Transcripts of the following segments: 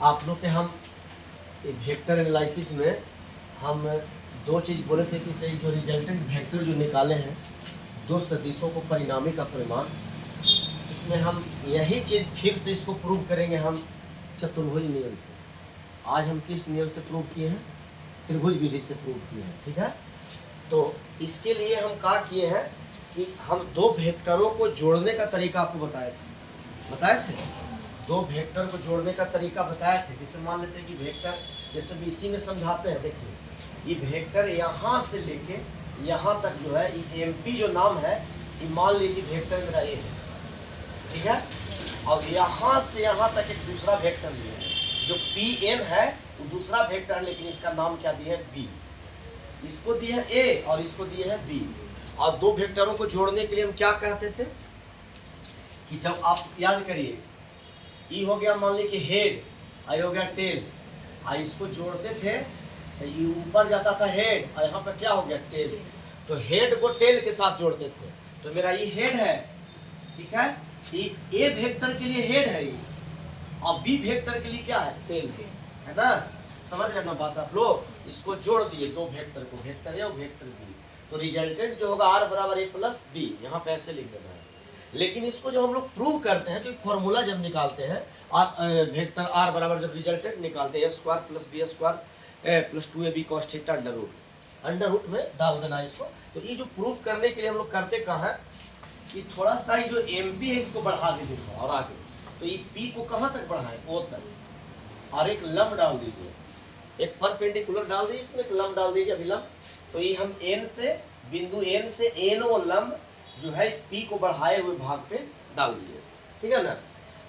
आप लोग के हम वेक्टर एनालिसिस में हम दो चीज़ बोले थे कि सही जो रिजल्टेंट वेक्टर जो निकाले हैं दो सदिशों को परिणामी का परिमाण, इसमें हम यही चीज़ फिर से इसको प्रूव करेंगे हम चतुर्भुज नियम से। आज हम किस नियम से प्रूव किए हैं? त्रिभुज विधि से प्रूव किए हैं। ठीक है, तो इसके लिए हम क्या किए हैं कि हम दो वेक्टरों को जोड़ने का तरीका आपको बताए थे। दो वेक्टर को जोड़ने का तरीका बताए थे। जैसे मान लेते हैं कि वेक्टर, जैसे भी इसी में समझाते हैं, देखिए ये वेक्टर यहाँ से लेके यहाँ तक जो है ये MP जो नाम है, ये मान लीजिए वेक्टर मेरा ये है, ठीक है, और यहाँ से यहाँ तक एक दूसरा वेक्टर लिया है जो PN है, वो दूसरा वेक्टर, लेकिन इसका नाम क्या दिया है? B। इसको दिए है A और इसको दिए है B। और दो वेक्टरों को जोड़ने के लिए हम क्या कहते थे कि जब आप याद करिए, ई हो गया मान लीजिए हेड, आई हो गया टेल, आई इसको जोड़ते थे तो ये ऊपर जाता था हेड और यहाँ पर क्या हो गया? टेल। तो हेड को टेल के साथ जोड़ते थे, तो मेरा ये हेड है, ठीक है, ये A वेक्टर के लिए हेड है ये, और B वेक्टर के लिए क्या है? टेल है ना। समझ रहे ना बात आप लोग? इसको जोड़ दिए दो वेक्टर को, वेक्टर A और वेक्टर B, तो रिजल्टेंट जो होगा R बराबर A प्लस B, यहाँ पे ऐसे लिख देना है। लेकिन इसको जब हम लोग प्रूव करते हैं तो फॉर्मूला जब निकालते हैं वेक्टर R बराबर जब रिजल्टेंट निकालते हैं A² plus B² plus 2AB cos theta under root में डाल देना है इसको। तो ये जो प्रूव करने के लिए हम लोग करते कहाँ है कि थोड़ा सा जो MP है इसको बढ़ा के देखो और आगे, तो ये P को कहाँ तक बढ़ाएं? O तक, और एक लंब डाल दीजिए, एक परपेंडिकुलर डाल दीजिए, इसमें एक लंब डाल दीजिए अभिलंब। तो ये हम N से बिंदु N से NO लंब जो है P को बढ़ाए हुए भाग पे डाल दिए, ठीक है ना।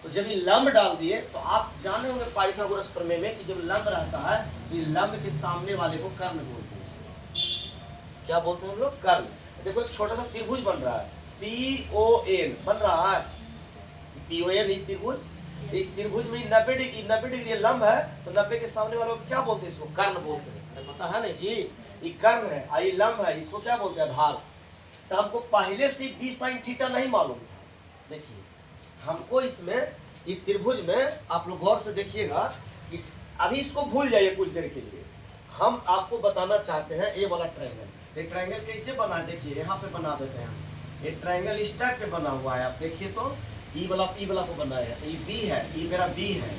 तो जब ये लंब डाल दिए तो आप जाने होंगे पाइथागोरस प्रमेय में कि जब लंब रहता है तो ये लंब के सामने वाले को कर्ण बोलते हैं। क्या बोलते हैं हम लोग? कर्ण। देखो एक छोटा सा त्रिभुज बन रहा है, PON बन रहा है, PON ये त्रिभुज। इस त्रिभुज में 90 डिग्री लंब है, तो 90 के सामने वालों को क्या बोलते हैं? इसको कर्ण बोलते हैं। पता है ना जी, ये कर्ण है, ये लंब है, इसको क्या बोलते हैं? आधार। तो हमको पहले से B sin थीटा नहीं मालूम था। देखिए हमको इसमें ये त्रिभुज में आप लोग गौर से देखिएगा कि अभी इसको भूल जाइए कुछ देर के लिए, हम आपको बताना चाहते हैं ये वाला ट्रायंगल। ये ट्रायंगल कैसे बना है? देखिए यहाँ पे बना देते हैं हम। ये ट्रायंगल इस टाइप पे बना हुआ है, आप देखिए तो ई वाला को बनाया है, ये B है, ये मेरा B है,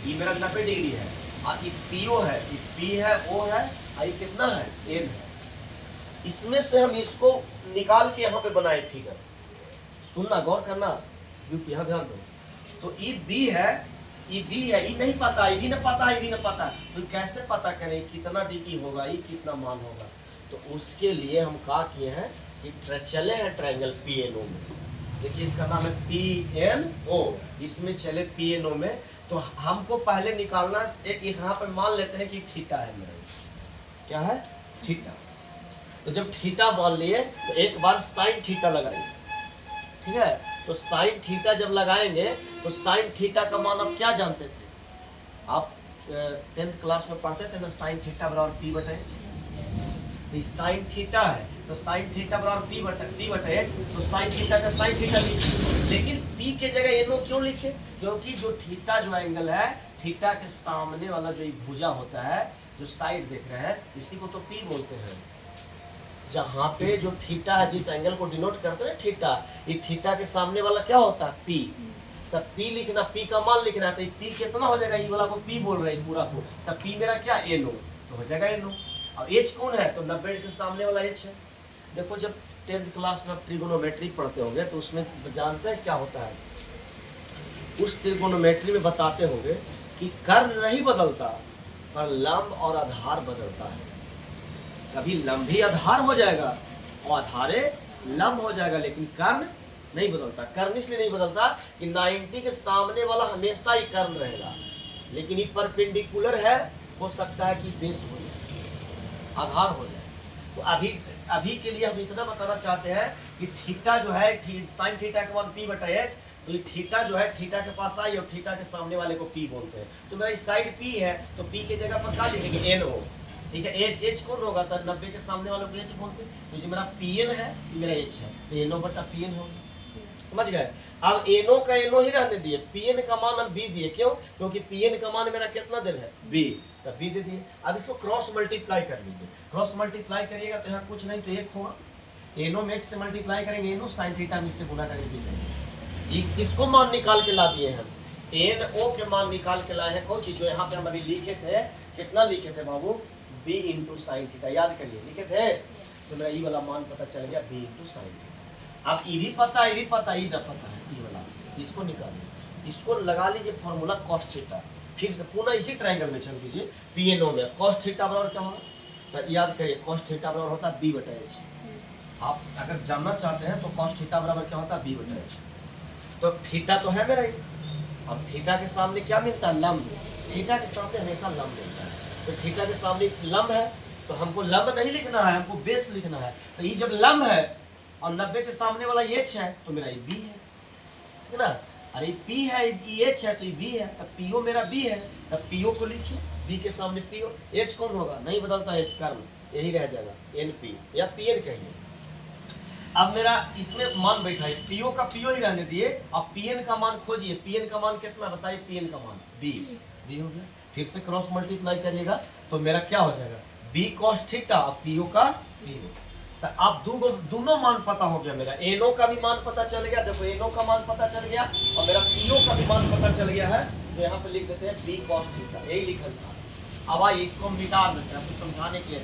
ये मेरा 90 डिग्री है, और ये PO है, ये P है, O है, और ये कितना है? N है। इसमें से हम इसको निकाल के यहाँ पे बनाए फिगर। सुनना, गौर करना, यहाँ ध्यान दो। तो ये B है, ये नहीं पता, ये भी न पता, ये भी न पता, तो कैसे पता करें कितना डिग्री होगा, ये कितना मान होगा? तो उसके लिए हम क्या किए हैं कि चले हैं ट्रायंगल PNO में। देखिए इसका नाम है PNO, इसमें चले PNO में। तो हमको पहले निकालना एक यहाँ पर मान लेते हैं कि थीटा है मेरा, क्या है? थीटा। तो जब थीटा मान लिए तो एक बार साइन थीटा लगाइए, ठीक है। तो साइन थीटा जब लगाएंगे तो साइन थीटा का मान आप क्या जानते थे? आप 10th क्लास में पढ़ते थे ना, साइन थीटा बराबर P/H। तो साइन थीटा है, तो साइन थीटा बराबर P/H, तो साइन थीटा का साइन थीटा लिखिए। लेकिन P के जगह NO क्यों लिखे? क्योंकि जो थीटा जो एंगल है, थीटा के सामने वाला जो भुजा होता है, जो साइड देख रहे हैं, इसी को तो P बोलते हैं। जहाँ पे जो थीटा है, जिस एंगल को डिनोट करते हैं थीटा, ये थीटा के सामने वाला क्या होता है? P। तब P लिखना, P का मान लिखना है, तो P कितना हो जाएगा? ये वाला को P बोल रहे हैं पूरा को, तब P मेरा क्या? NO, तो हो जाएगा NO। और H कौन है? तो 90 के सामने वाला H है। देखो जब 10th क्लास में आप ट्रिगोनोमेट्री पढ़ते होंगे तो उसमें जानते हैं क्या होता है? उस ट्रिगोनोमेट्री में बताते होंगे कि कर्ण नहीं बदलता, पर लंब और आधार बदलता है। कभी लंब भी आधार हो जाएगा और आधारे लंब हो जाएगा, लेकिन कर्ण नहीं बदलता। कर्ण इसलिए नहीं बदलता कि 90 के सामने वाला हमेशा ही कर्ण रहेगा, लेकिन ये परपेंडिकुलर है, हो सकता है कि बेस हो जाए, आधार हो जाए। तो अभी के लिए हम इतना बताना चाहते हैं कि थीटा जो है, साइन थीटा का मान P/H, तो ये थीटा जो है थीटा के पास आई और थीटा के सामने वाले को P बोलते हैं। तो मेरा इस साइड P है, तो P के जगह पर क्या लिखेंगे? NO, ठीक है। H कौन होगा? तो 90 के सामने वालों को H बोलते हैं। तो जो मेरा PN है, ये मेरा H है, तो NO/PN होगा। समझ गए। अब एनो का एनो ही रहने दिए, पी एन का मान हम बी दिए, क्यों? क्योंकि पी एन का मान मेरा कितना दिल है बी, तो बी दे दिए। अब इसको क्रॉस मल्टीप्लाई कर लीजिए, क्रॉस मल्टीप्लाई करिएगा तो यहाँ कुछ नहीं तो एक होगा, एनो में x से मल्टीप्लाई करेंगे, एनो साइन थीटा में इससे गुना करेंगे बी। किसको मान निकाल के ला दिए हम? एन ओ के मान निकाल के लाए हैं। कौन चीज जो यहाँ पे हम अभी लिखे थे, कितना लिखे थे बाबू? बी इंटू साइन थीटा, याद करिए लिखे थे। तो मेरा ई वाला मान पता चल गया, बी इंटू साइन थीटा। अब ई भी पता है, ई भी पता है, ई न पता है, ई वाला इसको निकालिए, इसको लगा लीजिए फॉर्मूला कॉस थीटा। फिर से पुनः इसी ट्रायंगल में चल दीजिए, पी एन ओ में कॉस थीटा बराबर क्या होगा? तो याद करिए कॉस थीटा बराबर होता है बी बटा एच। आप अगर जानना चाहते हैं तो कॉस थीटा बराबर क्या होता है? बी बटा एच। तो थीटा तो है मेरा ही, अब थीटा के सामने क्या मिलता है? लंब। थीटा के सामने हमेशा लंब मिलता है, तो थीटा के सामने लंब है, तो हमको लंब नहीं लिखना है, हमको बेस लिखना है। तो ये जब लंब है और 90 के सामने वाला एच है, तो मेरा ये बी है ना। अरे पी है, ये एच है, तो ये बी है, तब पीओ मेरा बी है, तब पीओ को लिखिए, बी के सामने पीओ। एच कौन होगा? नहीं बदलता एच, कर्म यही रह जाएगा, एन पी या पी एन कहिए। अब मेरा इसमें मान बैठा है, पीओ का पीओ ही रहने दिए। अब पीएन का मान खोजिए, पीएन का मान कितना बताइए? पीएन का मान बी, बी हो गया। फिर से क्रॉस मल्टीप्लाई करिएगा तो मेरा क्या हो जाएगा? बी कॉस थीटा, अब पीओ का पीओ। तो अब दोनों मान पता हो गया मेरा, एनो का भी मान पता चल गया, देखो एनो का मान पता चल गया और मेरा पीओ का भी मान पता चल गया है। तो यहाँ पे लिख देते हैं बी कॉस थीटा, यही लिखल था। अब आइए इसको हम मिटा देते हैं, आपको समझाने के लिए।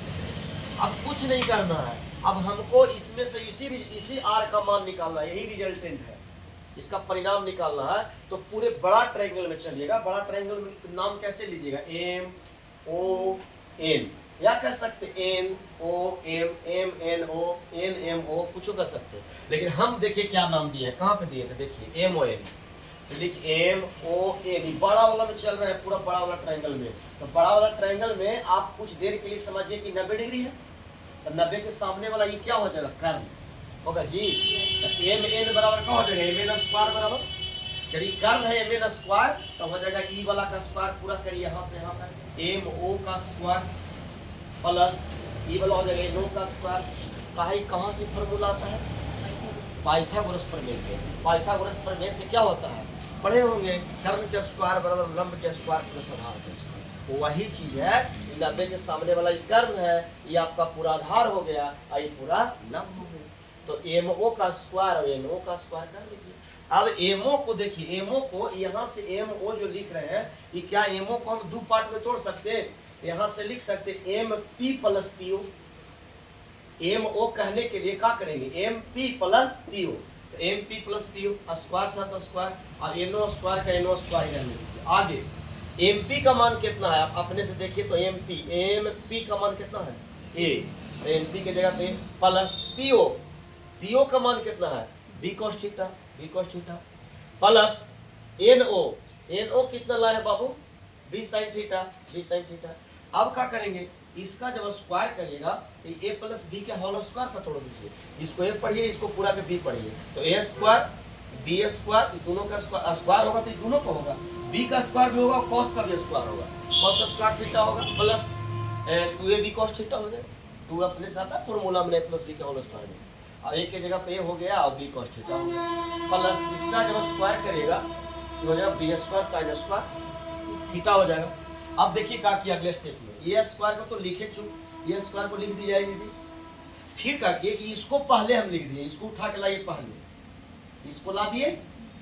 अब कुछ नहीं करना है, अब हमको इसमें से इसी आर का मान निकालना है, यही रिजल्टेंट है, इसका परिणाम निकालना है। तो पूरे बड़ा ट्रायंगल में चलिएगा, बड़ा ट्रायंगल में नाम कैसे लीजिएगा? एम ओ एन, या कह सकते N O M, M N O, N M O, कुछ कर सकते। लेकिन हम देखिए क्या नाम दिए हैं, कहाँ पे दिए थे, देखिए एम ओ एन। तो देखिए एम ओ एन बड़ा वाला में चल रहा है, पूरा बड़ा वाला ट्रायंगल में। तो बड़ा वाला ट्रायंगल में आप कुछ देर के लिए समझिए कि 90 डिग्री है, तो 90 के सामने वाला ये क्या हो जाएगा? कर्म होगा जी। तो एम एन बराबर क्या हो जाएगा? एम एन स्क्वायर बराबर, यदि कर्म है एम एन स्क्वायर तो हो जाएगा ई वाला का स्क्वायर, पूरा करिए यहाँ से यहाँ तक, एम ओ का स्क्वायर प्लस ई वाला हो जाएगा एन ओ का स्क्वायर। कहाँ से फॉर्मूला आता है? पाइथागोरस प्रमेय से। पाइथागोरस प्रमेय से क्या होता है? पढ़े होंगे, कर्म के स्क्वायर बराबर लंब के स्क्वायर प्लस आधार के स्क्वायर। वही चीज है, 90 के सामने वाला ये कर्म है, ये आपका पूरा आधार हो गया और ये पूरा लंब हो गया। तो एम ओ का स्क्वायर और एन ओ का स्क्वायर कर लीजिए। अब एम ओ को देखिए, एम ओ को यहाँ से एम ओ जो लिख रहे हैं, ये क्या एम ओ को हम दो पार्ट में तोड़ सकते हैं? यहाँ से लिख सकते M P plus P O. M O कहने के लिए क्या करेंगे? M P plus P O. तो M P plus P O square था तो स्क्वायर, और एन ओ स्क्वायर का एन ओ स्क्वायर रहने दीजिए। आगे एम पी का मान कितना है? आप अपने से देखिए तो एम पी का मान कितना है? ए, एम पी के जगह पे प्लस पी ओ का मान कितना है? B cos theta, B cos theta plus N O कितना लाए है बाबू? B sine theta, B sine theta. अब क्या करेंगे? इसका जब स्क्वायर करिएगा तो ए प्लस बी के होल स्क्वायर पर तोड़ दीजिए, इसको ए पढ़िए, इसको पूरा के बी पढ़िए। तो ए स्क्वायर बी स्क्वायर, दोनों का स्क्वायर होगा तो दोनों का होगा, बी का स्क्वायर भी होगा, कॉस का भी स्क्वायर होगा, कॉस स्क्वायर थीटा होगा प्लस 2ab cos थीटा हो जाएगा। 2 अपने साथ है फॉर्मूला में प्लस बी का होल स्क्वायर है, और एक के जगह पे ए हो गया और बी cos थीटा हो गया प्लस इसका जब स्क्वायर करिएगा तो हो जाएगा B square sine square theta हो जाएगा। अब देखिए क्या किया अगले स्टेप में, ये स्क्वायर को तो लिखे चुप, ये स्क्वायर को लिख दी जाएगी थी। फिर क्या किए कि इसको पहले हम लिख दिए, इसको उठा के लाइए, पहले इसको ला दिए,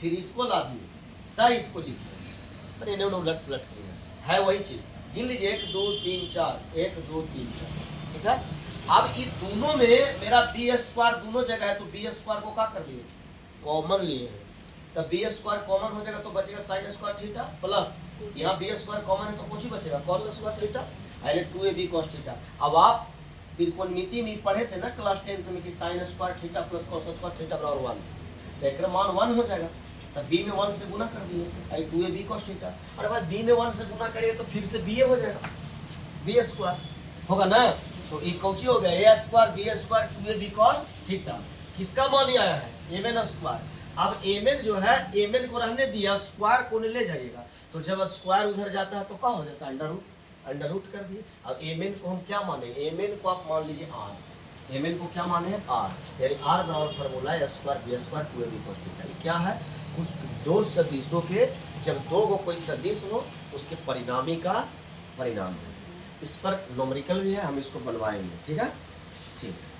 फिर इसको ला दिए, तब इसको लिखिए, पर इन्हें उलट पुलट किया है वही चीज। गिन लीजिए 1 2 3 4, 1 2 3 4, ठीक है। अब ये दोनों में मेरा बी स्क्वायर दोनों जगह है, तो बी स्क्वायर को क्या कर लिए? कॉमन लिए हैं, तब बी स्क्वायर कॉमन हो जाएगा तो बचेगा साइन स्क्वायर थीटा प्लस यहाँ बी स्क्वायर कॉमन है तो कुछ ही बचेगा कॉस स्क्वायर थीटा, यानी 2ab cos थीटा। अब आप त्रिकोणमिति में पढ़े थे ना क्लास 10 में कि sign square theta plus cos square theta बराबर 1, तो एक मान 1 हो जाएगा, तब b में 1 से गुना कर दिए, आई 2ab cos थीटा। अरे भाई b में 1 से गुना करिए तो फिर से ba हो जाएगा, b स्क्वायर होगा ना, तो ये कौची हो गया a square b square 2ab cos theta. किसका मान ही आया है? mn square. अब mn जो है, mn को रहने दिया, स्क्वायर को ले जाइएगा, तो जब स्क्वायर उधर जाता है तो क्या हो जाता है? अंडर रूट कर दिए। अब mn को हम क्या माने? mn को आप मान लीजिए r, एम एन को क्या माने हैं आर, यानी आर बराबर फॉर्मूला है square B square 2ab cos theta. ये क्या है, कुछ दो सदिशों के, जब दो को कोई सदिश हो उसके परिणामी का परिणाम है। इस पर न्यूमेरिकल भी है, हम इसको बनवाएंगे, ठीक है। ठीक है।